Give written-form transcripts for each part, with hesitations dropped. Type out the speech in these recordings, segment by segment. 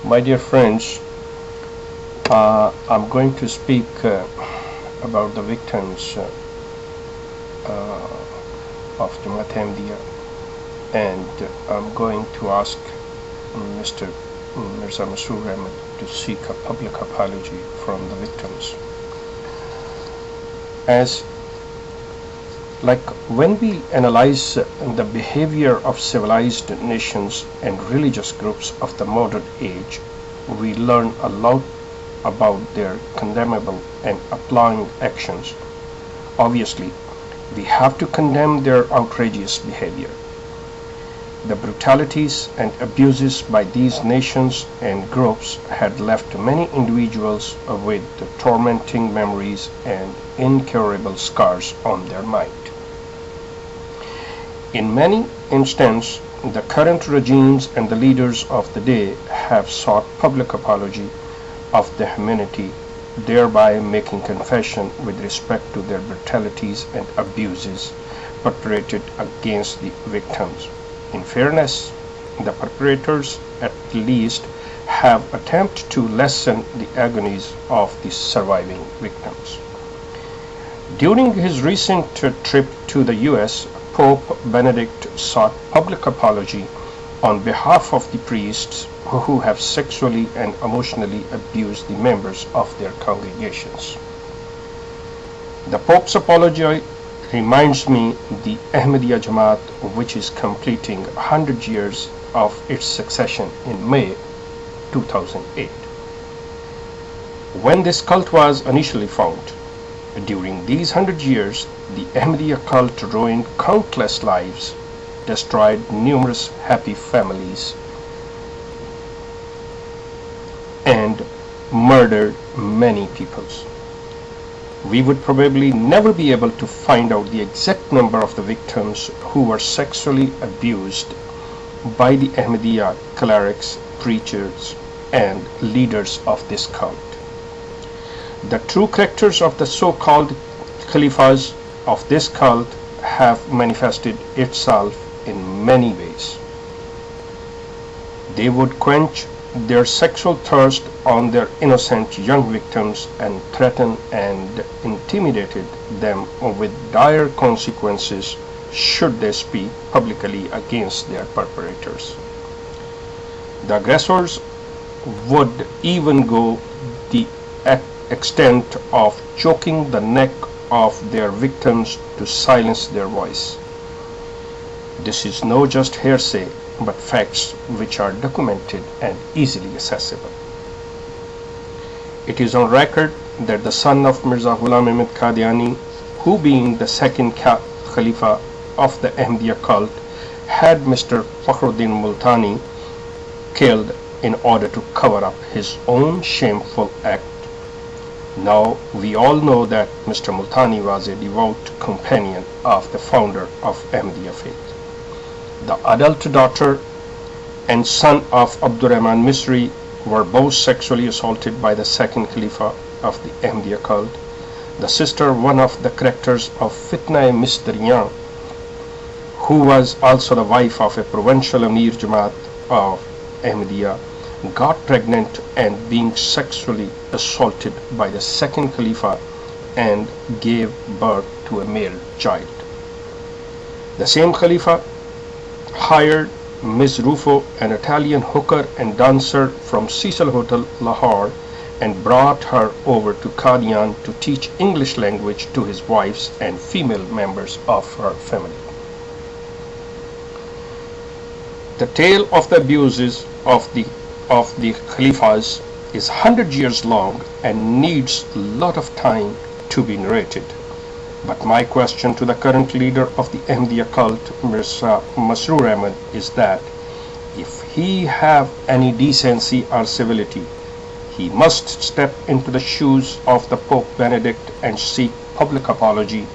My dear friends, I'm going to speak about the victims of the Ahmadiyya, and I'm going to ask Mr. Mirza Masroor Ahmed to seek a public apology from the victims. As like when we analyze the behavior of civilized nations and religious groups of the modern age, we learn a lot about their condemnable and appalling actions. Obviously, we have to condemn their outrageous behavior. The brutalities and abuses by these nations and groups had left many individuals with tormenting memories and incurable scars on their mind. In many instances, the current regimes and the leaders of the day have sought public apology of the humanity, thereby making confession with respect to their brutalities and abuses perpetrated against the victims. In fairness, the perpetrators at least have attempted to lessen the agonies of the surviving victims. During his recent trip to the US, Pope Benedict sought public apology on behalf of the priests who have sexually and emotionally abused the members of their congregations. The Pope's apology reminds me the Ahmadiyya Jamaat, which is completing 100 years of its succession in May 2008. When this cult was initially formed, during these 100 years, the Ahmadiyya cult ruined countless lives, destroyed numerous happy families, and murdered many peoples. We would probably never be able to find out the exact number of the victims who were sexually abused by the Ahmadiyya clerics, preachers, and leaders of this cult. The true characters of the so-called Khalifas of this cult have manifested itself in many ways. They would quench their sexual thirst on their innocent young victims and threaten and intimidated them with dire consequences should they speak publicly against their perpetrators. The aggressors would even go the extent of choking the neck of their victims to silence their voice. This is no just hearsay, but facts which are documented and easily accessible. It is on record that the son of Mirza Ghulam Ahmad Qadiani, who being the second Khalifa of the Ahmadiyya cult, had Mr. Fakhruddin Multani killed in order to cover up his own shameful act. Now we all know that Mr. Multani was a devout companion of the founder of Ahmadiyya faith. The adult daughter and son of Abdurrahman Misri were both sexually assaulted by the second Khalifa of the Ahmadiyya cult. The sister, one of the characters of Fitna Misdariyan, who was also the wife of a provincial Amir Jamaat of Ahmadiyya, got pregnant and being sexually assaulted by the second Khalifa and gave birth to a male child. The same Khalifa hired Ms. Rufo, an Italian hooker and dancer from Cecil Hotel, Lahore, and brought her over to Qadian to teach English language to his wives and female members of her family. The tale of the abuses of the Khalifas is 100 years long and needs a lot of time to be narrated. But my question to the current leader of the Ahmadiyya cult, Mirza Masroor Ahmed, is that if he have any decency or civility, he must step into the shoes of the Pope Benedict and seek public apology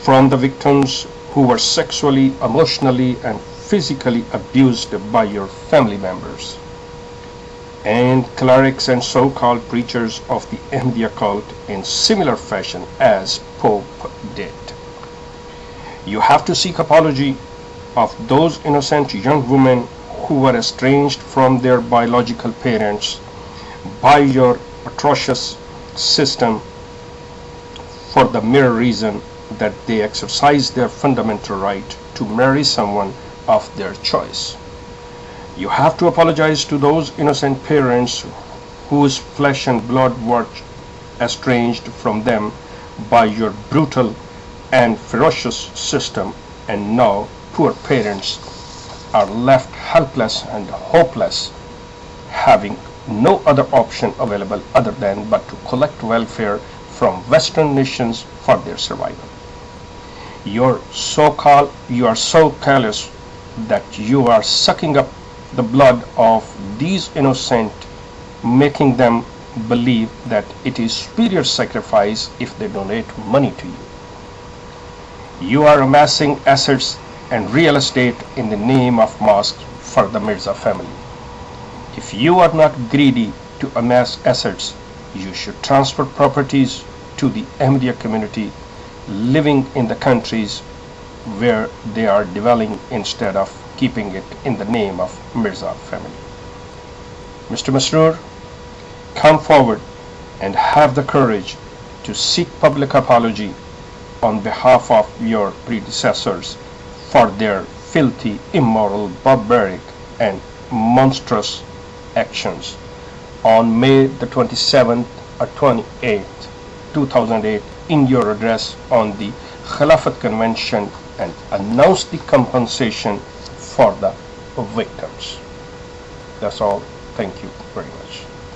from the victims who were sexually, emotionally, and physically abused by your family members, and clerics and so-called preachers of the Ahmadiyya cult in similar fashion as Pope did. You have to seek apology of those innocent young women who were estranged from their biological parents by your atrocious system for the mere reason that they exercise their fundamental right to marry someone of their choice. You have to apologize to those innocent parents whose flesh and blood were estranged from them by your brutal and ferocious system, and now poor parents are left helpless and hopeless, having no other option available other than but to collect welfare from Western nations for their survival. You are so callous that you are sucking up the blood of these innocent, making them believe that it is superior sacrifice if they donate money to you. You are amassing assets and real estate in the name of mosques for the Mirza family. If you are not greedy to amass assets, you should transfer properties to the Ahmadiyya community living in the countries where they are dwelling instead of keeping it in the name of Mirza family. Mr. Masroor, come forward and have the courage to seek public apology on behalf of your predecessors for their filthy, immoral, barbaric, and monstrous actions on May the 27th or 28th, 2008 in your address on the Khilafat Convention, and announce the compensation for the victims. That's all. Thank you very much.